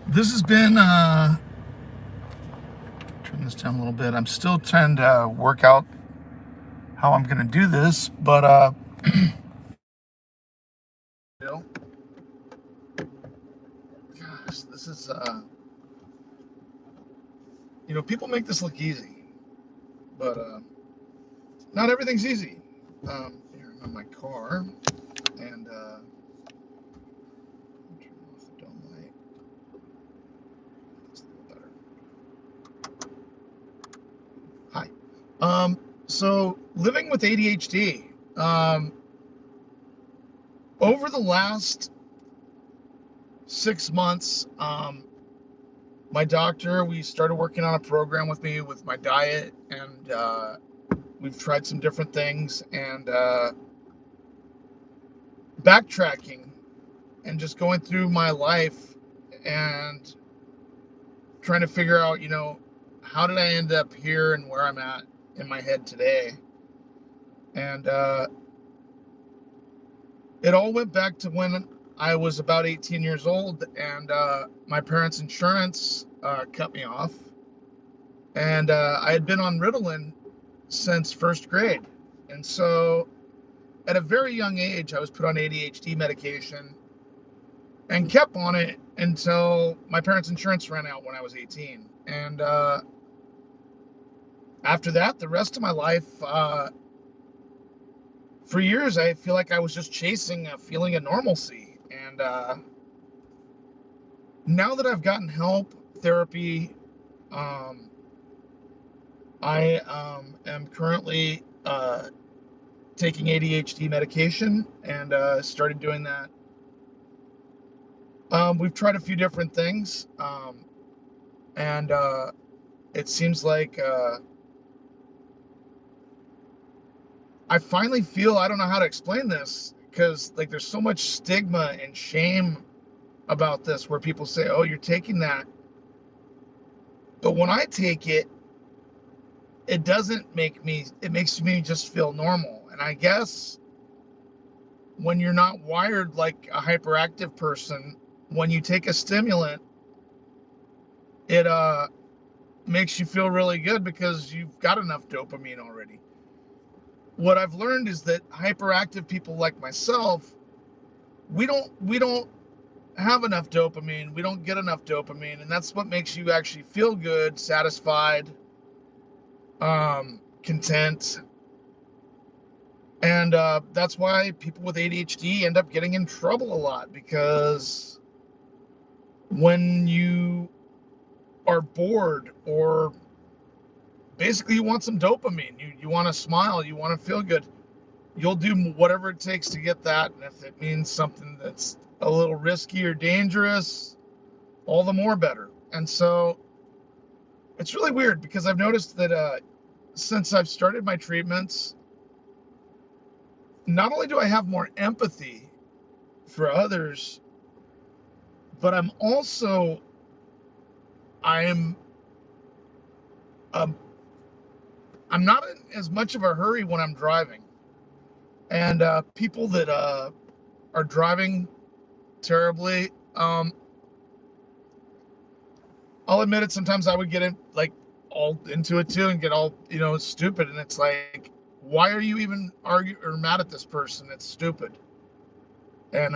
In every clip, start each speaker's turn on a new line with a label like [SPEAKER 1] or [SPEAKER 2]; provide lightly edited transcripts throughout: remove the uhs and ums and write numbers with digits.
[SPEAKER 1] This has been, turn this down a little bit. I'm still trying to work out how I'm going to do this, but, gosh, this is, people make this look easy, but, not everything's easy. Here, I'm in my car, and, turn off the dome light. That's a little better. Hi. So living with ADHD, um, over the last 6 months, my doctor, we started working on a program with me with my diet, and we've tried some different things, and backtracking and just going through my life and trying to figure out, how did I end up here and where I'm at in my head today. And it all went back to when I was about 18 years old, and my parents' insurance cut me off. And I had been on Ritalin since first grade. And so at a very young age, I was put on ADHD medication and kept on it until my parents' insurance ran out when I was 18. And after that, the rest of my life, for years, I feel like I was just chasing a feeling of normalcy. And now that I've gotten help, therapy, um, I am currently taking ADHD medication, and started doing that. We've tried a few different things, and it seems like I finally feel, I don't know how to explain this, because like there's so much stigma and shame about this, where people say, "Oh, you're taking that," but when I take it, it doesn't make me. It makes me just feel normal. And I guess when you're not wired like a hyperactive person, when you take a stimulant, it makes you feel really good because you've got enough dopamine already. What I've learned is that hyperactive people like myself, we don't have enough dopamine. We don't get enough dopamine, and that's what makes you actually feel good, satisfied, content. And that's why people with ADHD end up getting in trouble a lot, because when you are bored, or basically you want some dopamine, you want to smile, you want to feel good, you'll do whatever it takes to get that. And if it means something that's a little risky or dangerous, all the more better. And so it's really weird, because I've noticed that since I've started my treatments, not only do I have more empathy for others, but I'm um, I'm not in as much of a hurry when I'm driving. And people that are driving terribly, I'll admit it. Sometimes I would get in, like, all into it too, and get all stupid. And it's like, why are you even argue or mad at this person? It's stupid. And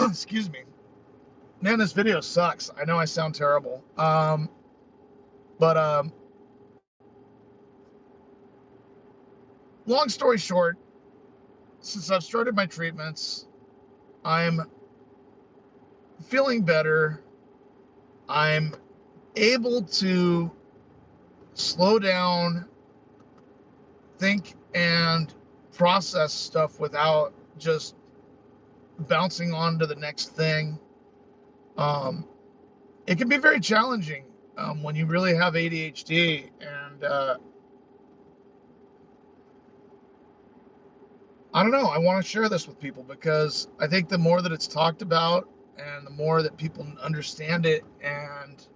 [SPEAKER 1] excuse me, man, this video sucks. I know I sound terrible. But long story short, since I've started my treatments, I'm feeling better. I'm able to slow down, think, and process stuff without just bouncing on to the next thing. Um, it can be very challenging when you really have ADHD. And I don't know, I want to share this with people, because I think the more that it's talked about, and the more that people understand it and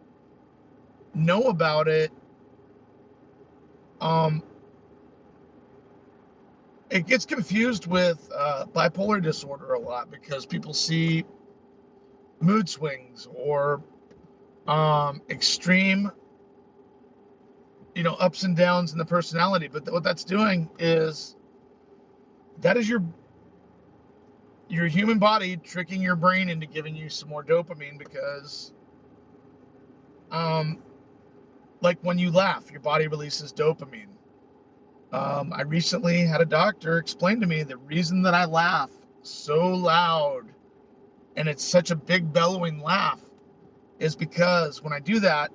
[SPEAKER 1] know about it, um, it gets confused with bipolar disorder a lot, because people see mood swings or extreme, ups and downs in the personality. But what that's doing is that is your human body tricking your brain into giving you some more dopamine because, um, like when you laugh, your body releases dopamine. I recently had a doctor explain to me the reason that I laugh so loud and it's such a big bellowing laugh is because when I do that,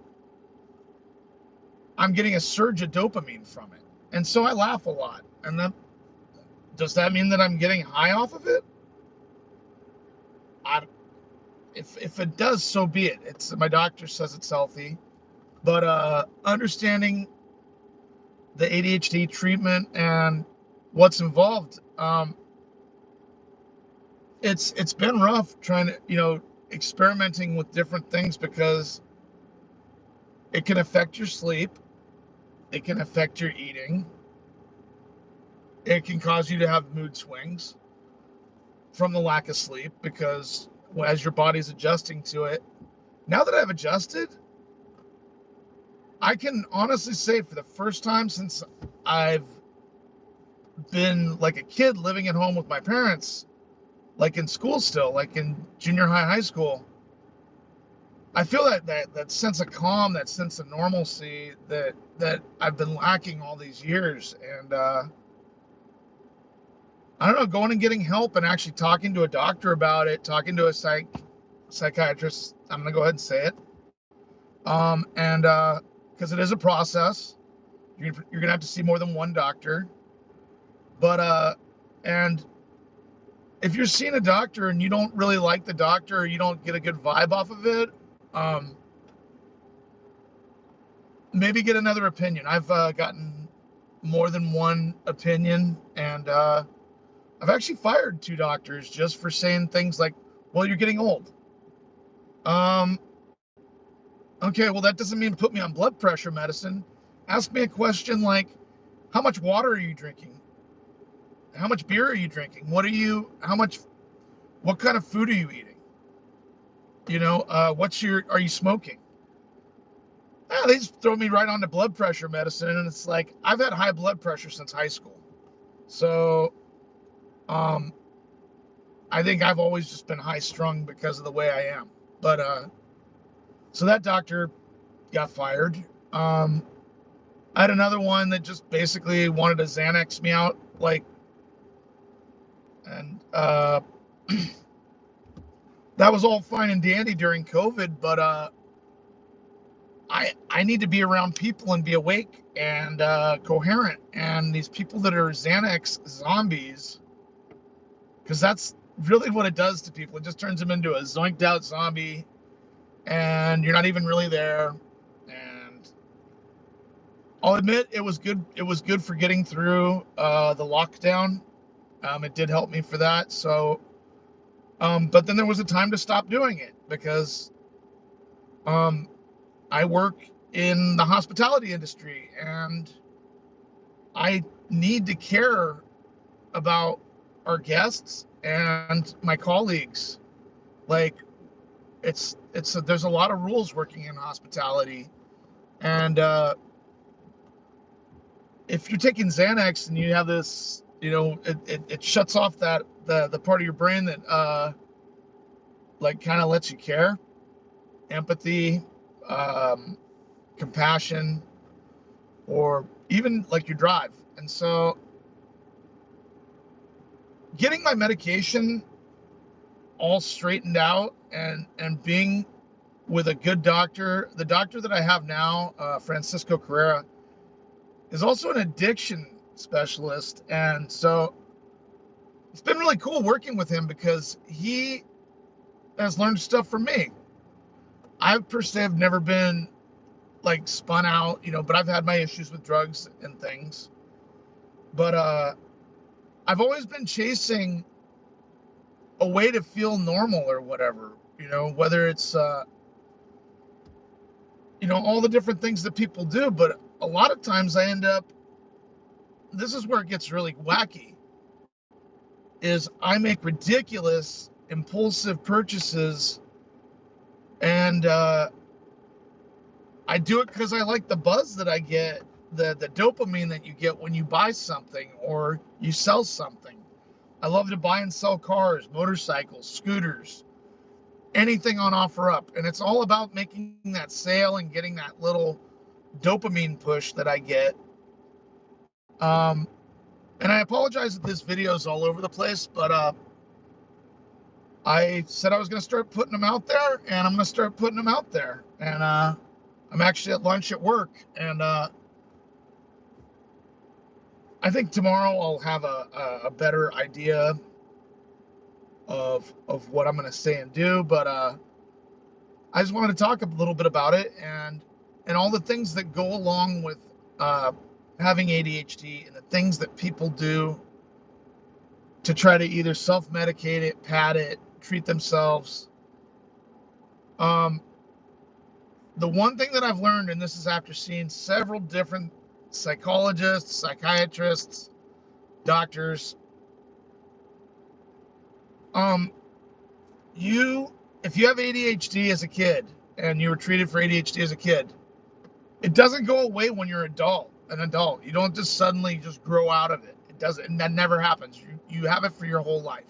[SPEAKER 1] I'm getting a surge of dopamine from it. And so I laugh a lot. And then does that mean that I'm getting high off of it? I, if it does, so be it. It's my doctor says it's healthy, but understanding the ADHD treatment and what's involved, it's been rough trying to experimenting with different things because it can affect your sleep, it can affect your eating, it can cause you to have mood swings from the lack of sleep because as your body's adjusting to it. Now that I've adjusted, I can honestly say for the first time since I've been like a kid living at home with my parents, like in school still, like in junior high, high school, I feel that sense of calm, that sense of normalcy that I've been lacking all these years. And I don't know, going and getting help and actually talking to a doctor about it, talking to a psychiatrist, I'm gonna go ahead and say it. And because it is a process, you're gonna have to see more than one doctor. But and if you're seeing a doctor and you don't really like the doctor or you don't get a good vibe off of it, um, maybe get another opinion. I've gotten more than one opinion, and I've actually fired 2 doctors just for saying things like, "Well, you're getting old." Um, okay, well that doesn't mean put me on blood pressure medicine. Ask me a question like, "How much water are you drinking? How much beer are you drinking? What are you? How much? What kind of food are you eating? What's your? Are you smoking?" They just throw me right on to blood pressure medicine, and it's like I've had high blood pressure since high school, so um, I think I've always just been high strung because of the way I am. But so that doctor got fired. Um, I had another one that just basically wanted to Xanax me out, like, and that was all fine and dandy during COVID, but I need to be around people and be awake and coherent. And these people that are Xanax zombies, because that's really what it does to people. It just turns them into a zoinked out zombie, and you're not even really there. And I'll admit it was good. It was good for getting through the lockdown. It did help me for that. So, but then there was a time to stop doing it because um, I work in the hospitality industry and I need to care about our guests and my colleagues. Like there's a lot of rules working in hospitality, and if you're taking Xanax and you have this, it shuts off the part of your brain that like kind of lets you care, empathy, um, compassion, or even like your drive. And so getting my medication all straightened out and being with a good doctor, the doctor that I have now, Francisco Carrera, is also an addiction specialist. And so it's been really cool working with him because he has learned stuff from me. I per se have never been like spun out, but I've had my issues with drugs and things. But I've always been chasing a way to feel normal or whatever, whether it's all the different things that people do. But a lot of times I end up, this is where it gets really wacky, is I make ridiculous impulsive purchases And I do it because I like the buzz that I get, the dopamine that you get when you buy something or you sell something. I love to buy and sell cars, motorcycles, scooters, anything on OfferUp. And it's all about making that sale and getting that little dopamine push that I get. Um, and I apologize that this video is all over the place, but I said I was going to start putting them out there, and I'm going to start putting them out there. And I'm actually at lunch at work, and I think tomorrow I'll have a better idea of what I'm going to say and do. But I just wanted to talk a little bit about it and all the things that go along with uh, having ADHD and the things that people do to try to either self-medicate it, pad it, treat themselves. Um, the one thing that I've learned, and this is after seeing several different psychologists, psychiatrists, doctors, um, you if you have ADHD as a kid and you were treated for ADHD as a kid, it doesn't go away when you're an adult. You don't just suddenly just grow out of it. It doesn't, and that never happens. You have it for your whole life.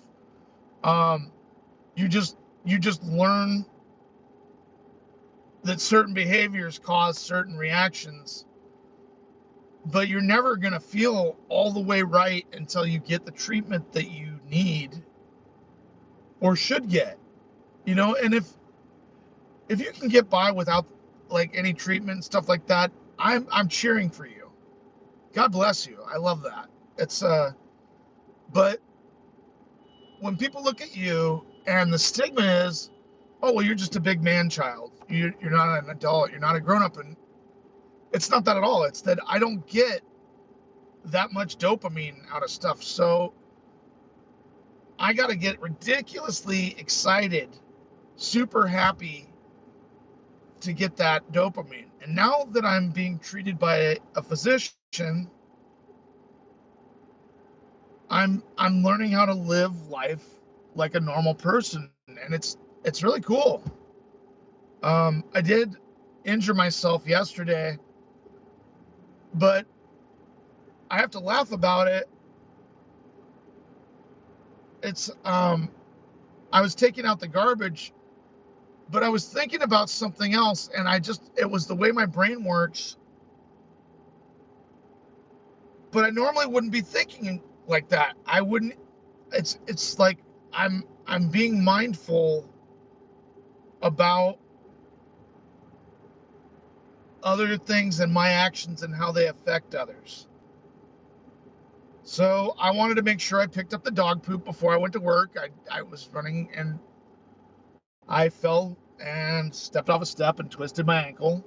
[SPEAKER 1] Um, you just learn that certain behaviors cause certain reactions, but you're never going to feel all the way right until you get the treatment that you need or should get. And if you can get by without like any treatment and stuff like that, I'm cheering for you. God bless you. I love that. It's but when people look at you and the stigma is, oh well, you're just a big man child. You're not an adult. You're not a grown up, and it's not that at all. It's that I don't get that much dopamine out of stuff, so I got to get ridiculously excited, super happy to get that dopamine. And now that I'm being treated by a physician, I'm learning how to live life like a normal person, and it's really cool. I did injure myself yesterday, but I have to laugh about it. It's I was taking out the garbage, but I was thinking about something else, and it was the way my brain works. But I normally wouldn't be thinking like that. I wouldn't. It's like I'm being mindful about other things and my actions and how they affect others. So I wanted to make sure I picked up the dog poop before I went to work. I was running and I fell and stepped off a step and twisted my ankle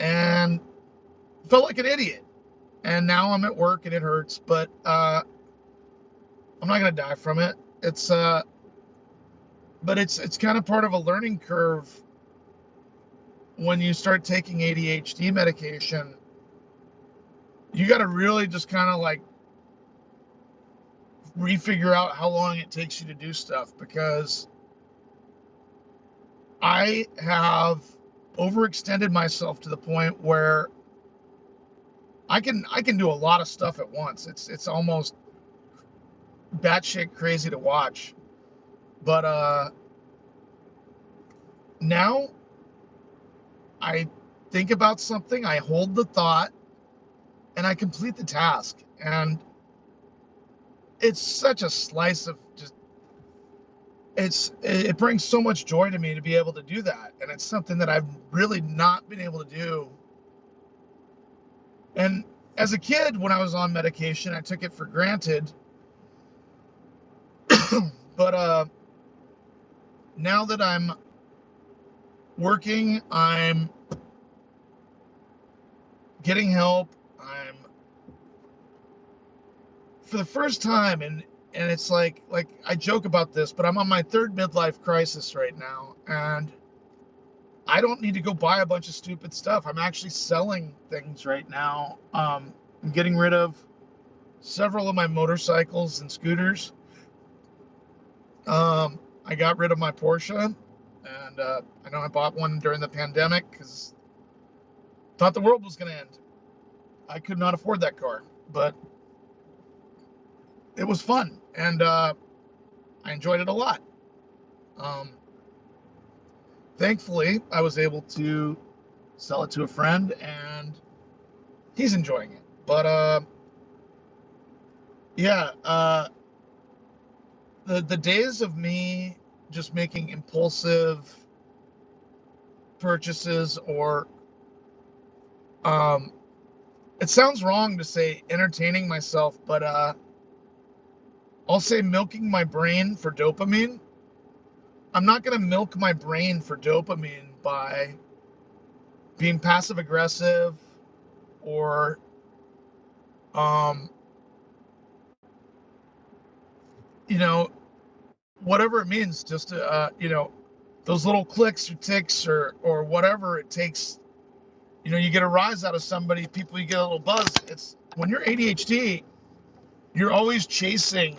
[SPEAKER 1] and felt like an idiot. And now I'm at work and it hurts, but I'm not gonna die from it. It's but it's kind of part of a learning curve when you start taking ADHD medication. You got to really just kind of like refigure out how long it takes you to do stuff, because I have overextended myself to the point where I can do a lot of stuff at once. It's almost batshit crazy to watch. But now I think about something, I hold the thought, and I complete the task. And it's such a slice of just it brings so much joy to me to be able to do that. And it's something that I've really not been able to do. And as a kid, when I was on medication, I took it for granted. But now that I'm working, I'm getting help. I'm for the first time, and it's like I joke about this, but I'm on my third midlife crisis right now, and I don't need to go buy a bunch of stupid stuff. I'm actually selling things right now. I'm getting rid of several of my motorcycles and scooters. I got rid of my Porsche. And I know I bought one during the pandemic because thought the world was going to end. I could not afford that car, but it was fun, and I enjoyed it a lot. Um, Thankfully, I was able to sell it to a friend, and he's enjoying it. But yeah, the days of me just making impulsive purchases, or um, it sounds wrong to say entertaining myself, but I'll say milking my brain for dopamine. I'm not going to milk my brain for dopamine by being passive aggressive or um, you know, whatever it means, just to, those little clicks or ticks or whatever it takes. You get a rise out of somebody, people, you get a little buzz. It's when you're ADHD, you're always chasing